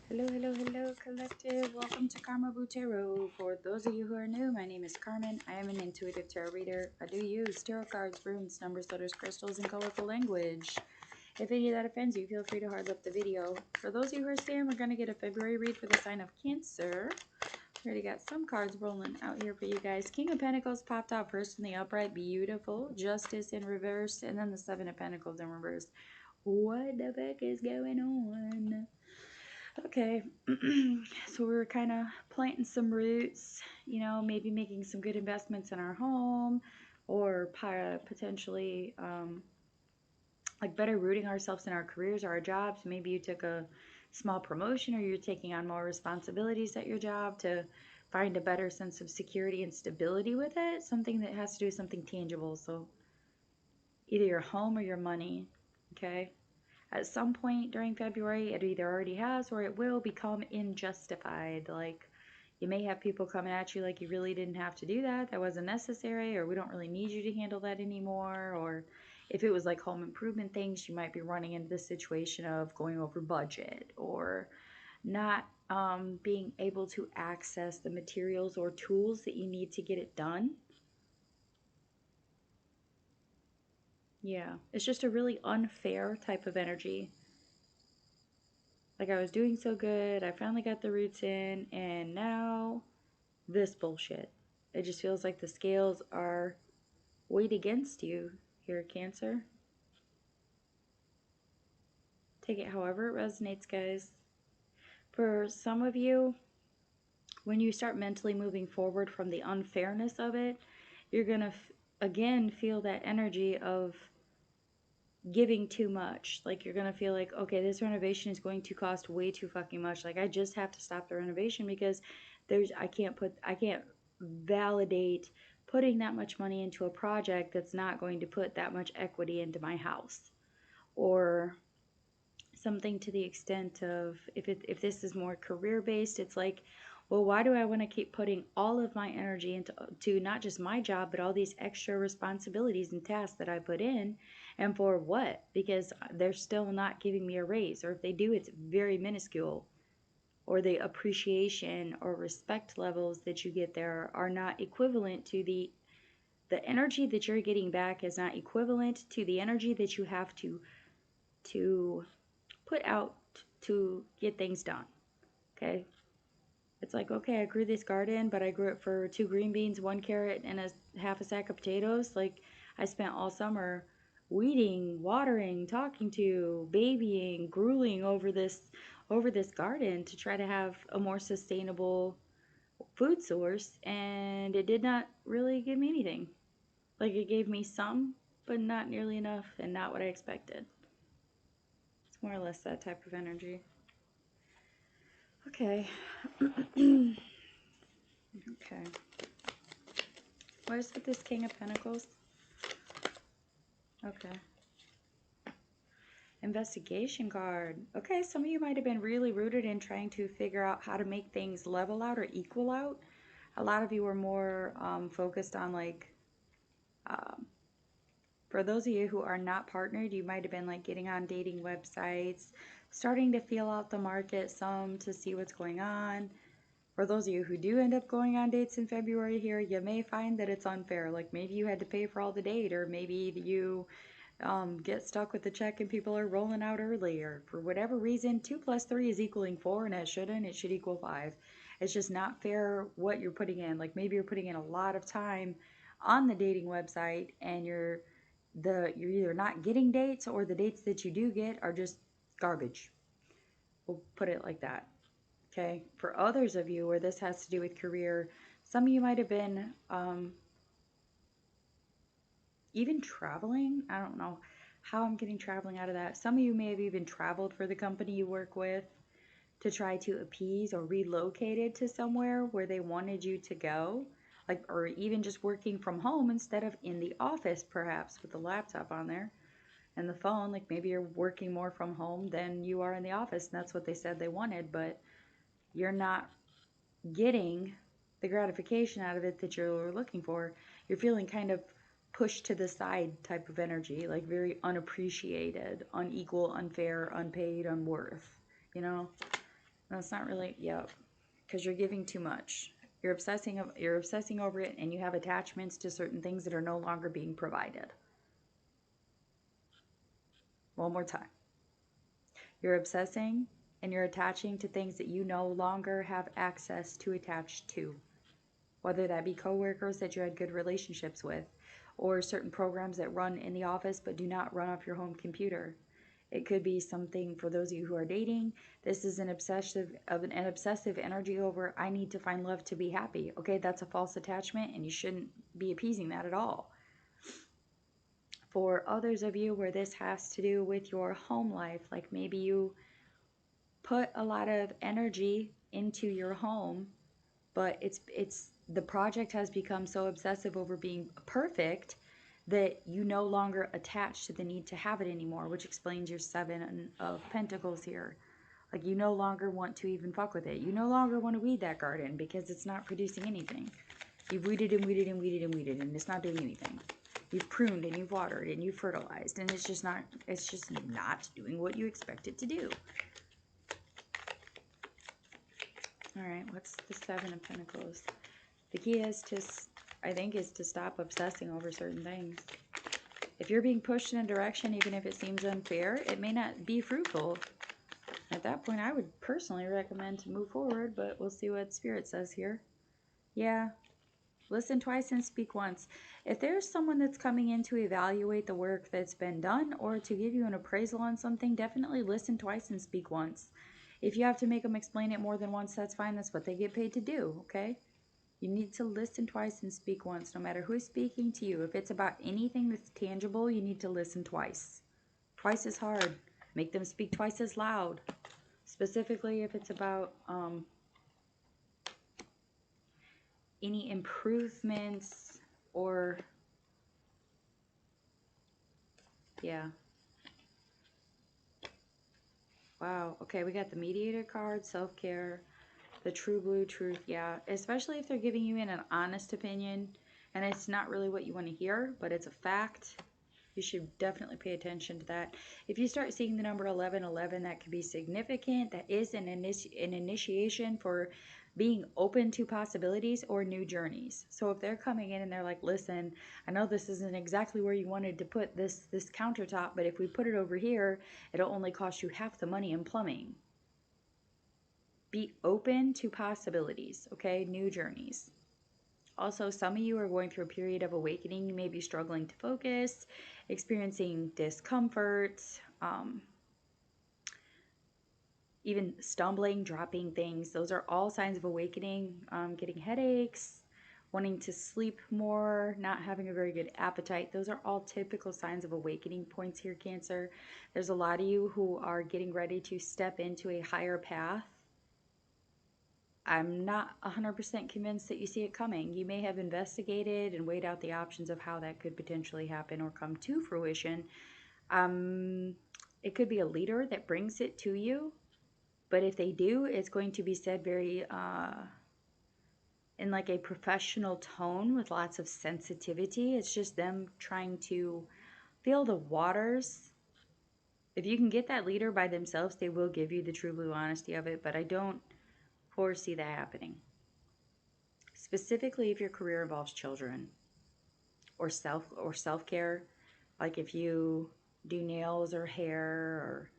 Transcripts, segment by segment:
Hello, hello, hello, collective. Welcome to Carmaboo Tarot. For those of you who are new, my name is Carmen. I am an intuitive tarot reader. I do use tarot cards, runes, numbers, letters, crystals, and colorful language. If any of that offends you, feel free to hard left the video. For those of you who are staying, we're going to get a February read for the sign of Cancer. We already got some cards rolling out here for you guys. King of Pentacles popped out first in the upright. Beautiful. Justice in reverse. And then the Seven of Pentacles in reverse. What the heck is going on? Okay, so we were kind of planting some roots, you know, maybe making some good investments in our home or potentially like better rooting ourselves in our careers or our jobs. Maybe you took a small promotion or you're taking on more responsibilities at your job to find a better sense of security and stability with it. Something that has to do with something tangible. So either your home or your money, okay? At some point during February, it either already has or it will become unjustified. Like, you may have people coming at you like you really didn't have to do that, that wasn't necessary, or we don't really need you to handle that anymore. Or if it was like home improvement things, you might be running into the situation of going over budget or not being able to access the materials or tools that you need to get it done. Yeah, it's just a really unfair type of energy. Like, I was doing so good, I finally got the roots in, and now this bullshit. It just feels like the scales are weighed against you here, Cancer. Take it however it resonates, guys. For some of you, when you start mentally moving forward from the unfairness of it, you're going to again feel that energy of giving too much. Like, you're going to feel like, okay, this renovation is going to cost way too fucking much. Like, I just have to stop the renovation because I can't validate putting that much money into a project that's not going to put that much equity into my house. Or something to the extent of, if this is more career based, it's like, well, why do I want to keep putting all of my energy into not just my job, but all these extra responsibilities and tasks that I put in? And for what? Because they're still not giving me a raise. Or if they do, it's very minuscule. Or the appreciation or respect levels that you get there are not equivalent to the energy that you're getting back is not equivalent to the energy that you have to put out to get things done. Okay? It's like, okay, I grew this garden, but I grew it for 2 green beans, 1 carrot, and half a sack of potatoes. Like, I spent all summer weeding, watering, talking to, babying, grueling over this garden to try to have a more sustainable food source, and it did not really give me anything. Like, it gave me some, but not nearly enough and not what I expected. It's more or less that type of energy. Okay. Okay. What is with this King of Pentacles? Okay. Investigation card. Okay, some of you might have been really rooted in trying to figure out how to make things level out or equal out. A lot of you were more focused on, like, um, for those of you who are not partnered, you might have been like getting on dating websites, starting to feel out the market some to see what's going on. For those of you who do end up going on dates in February here, you may find that it's unfair. Like, maybe you had to pay for all the date, or maybe you get stuck with the check and people are rolling out early, or for whatever reason, 2 plus 3 is equaling 4, and it shouldn't. It should equal 5. It's just not fair what you're putting in. Like, maybe you're putting in a lot of time on the dating website, and you're either not getting dates, or the dates that you do get are just garbage. We'll put it like that. Okay. For others of you where this has to do with career, some of you might have been even traveling. I don't know how I'm getting traveling out of that. Some of you may have even traveled for the company you work with to try to appease or relocated to somewhere where they wanted you to go. Like, or even just working from home instead of in the office, perhaps with the laptop on there and the phone. Like, maybe you're working more from home than you are in the office, and that's what they said they wanted, but you're not getting the gratification out of it that you're looking for. You're feeling kind of pushed to the side type of energy, like very unappreciated, unequal, unfair, unpaid, unworth, you know? That's not really, yep. Because you're giving too much. You're obsessing over it, and you have attachments to certain things that are no longer being provided. One more time. You're obsessing and you're attaching to things that you no longer have access to attach to. Whether that be coworkers that you had good relationships with, or certain programs that run in the office but do not run off your home computer. It could be something for those of you who are dating. This is an obsessive energy over, I need to find love to be happy. Okay, that's a false attachment and you shouldn't be appeasing that at all. For others of you where this has to do with your home life, like maybe you put a lot of energy into your home, but it's the project has become so obsessive over being perfect that you no longer attach to the need to have it anymore, which explains your 7 of Pentacles here. Like, you no longer want to even fuck with it. You no longer want to weed that garden because it's not producing anything. You've weeded and weeded and weeded and weeded, and it's not doing anything. You've pruned and you've watered and you've fertilized, and it's just not doing what you expect it to do. All right, what's the 7 of Pentacles? The key is to stop obsessing over certain things. If you're being pushed in a direction, even if it seems unfair, it may not be fruitful. At that point, I would personally recommend to move forward, but we'll see what Spirit says here. Yeah. Listen twice and speak once. If there's someone that's coming in to evaluate the work that's been done or to give you an appraisal on something, definitely listen twice and speak once. If you have to make them explain it more than once, that's fine. That's what they get paid to do, okay? You need to listen twice and speak once, no matter who's speaking to you. If it's about anything that's tangible, you need to listen twice. Twice as hard. Make them speak twice as loud. Specifically, if it's about any improvements or, yeah. Wow. Okay, we got the mediator card, self-care, the true blue truth. Yeah, especially if they're giving you an honest opinion and it's not really what you want to hear, but it's a fact. You should definitely pay attention to that. If you start seeing the number 1111, that could be significant. That is an initiation for being open to possibilities or new journeys. So if they're coming in and they're like, listen, I know this isn't exactly where you wanted to put this countertop, but if we put it over here, it'll only cost you half the money in plumbing. Be open to possibilities, okay? New journeys. Also, some of you are going through a period of awakening. You may be struggling to focus, experiencing discomfort, even stumbling, dropping things. Those are all signs of awakening. Getting headaches, wanting to sleep more, not having a very good appetite. Those are all typical signs of awakening points here, Cancer. There's a lot of you who are getting ready to step into a higher path. I'm not 100% convinced that you see it coming. You may have investigated and weighed out the options of how that could potentially happen or come to fruition. It could be a leader that brings it to you, but if they do, it's going to be said very in like a professional tone with lots of sensitivity. It's just them trying to feel the waters. If you can get that leader by themselves, they will give you the true blue honesty of it, but I don't foresee that happening. Specifically if your career involves children or self-care, like if you do nails or hair or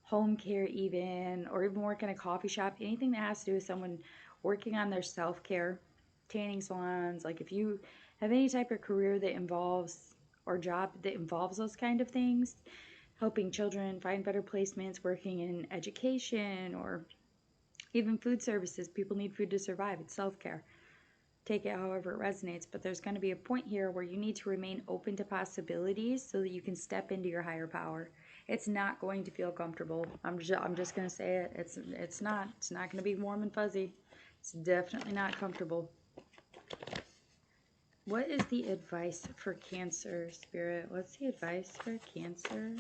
home care even, or even work in a coffee shop, anything that has to do with someone working on their self-care, tanning salons, like if you have any type of career that involves or job that involves those kind of things, helping children find better placements, working in education, or even food services. People need food to survive. It's self-care. Take it however it resonates, but there's going to be a point here where you need to remain open to possibilities so that you can step into your higher power. It's not going to feel comfortable. I'm just going to say it. It's not going to be warm and fuzzy. It's definitely not comfortable. What is the advice for Cancer, Spirit? What's the advice for Cancer?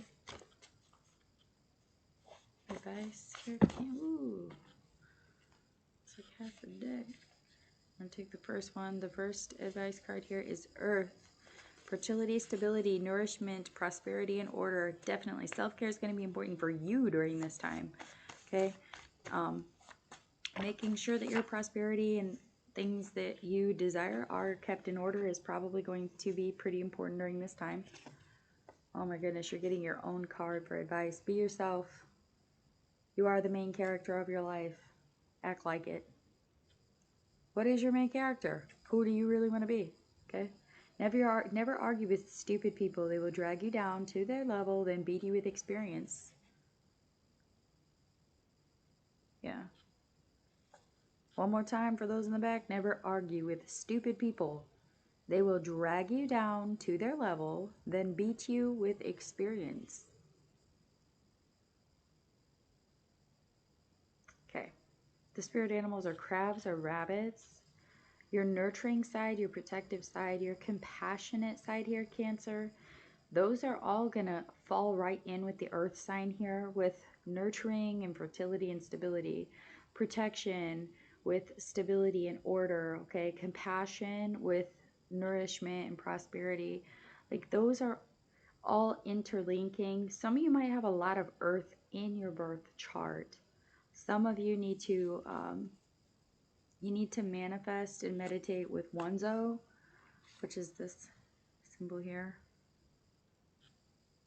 Advice for Cancer. Ooh. It's like half a deck. I'm going to take the first one. The first advice card here is Earth. Fertility, stability, nourishment, prosperity, and order. Definitely. Self-care is going to be important for you during this time. Okay? Making sure that your prosperity and things that you desire are kept in order is probably going to be pretty important during this time. Oh my goodness, you're getting your own card for advice. Be yourself. You are the main character of your life. Act like it. What is your main character? Who do you really want to be? Okay? Never argue with stupid people. They will drag you down to their level, then beat you with experience. Yeah. One more time for those in the back. Never argue with stupid people. They will drag you down to their level, then beat you with experience. Okay. The spirit animals are crabs or rabbits. Your nurturing side, your protective side, your compassionate side here, Cancer. Those are all going to fall right in with the earth sign here with nurturing and fertility and stability. Protection with stability and order, okay? Compassion with nourishment and prosperity. Like those are all interlinking. Some of you might have a lot of earth in your birth chart. Some of you need to manifest and meditate with Onzo, which is this symbol here.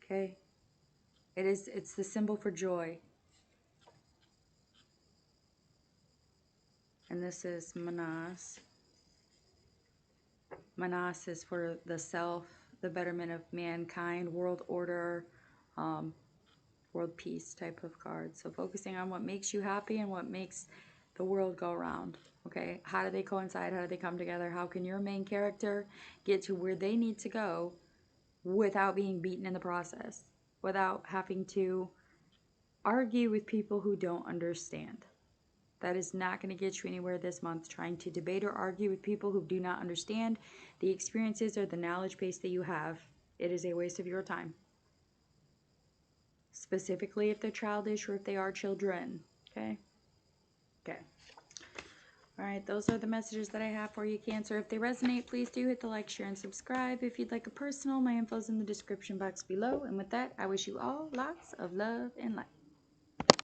Okay. It's the symbol for joy. And this is Manas. Manas is for the self, the betterment of mankind, world order, world peace type of card. So focusing on what makes you happy and what makes the world go around. Okay, how do they coincide? How do they come together? How can your main character get to where they need to go without being beaten in the process? Without having to argue with people who don't understand. That is not going to get you anywhere this month. Trying to debate or argue with people who do not understand the experiences or the knowledge base that you have. It is a waste of your time. Specifically if they're childish or if they are children. Okay? Okay. Alright, those are the messages that I have for you, Cancer. If they resonate, please do hit the like, share, and subscribe. If you'd like a personal, my info's in the description box below. And with that, I wish you all lots of love and light.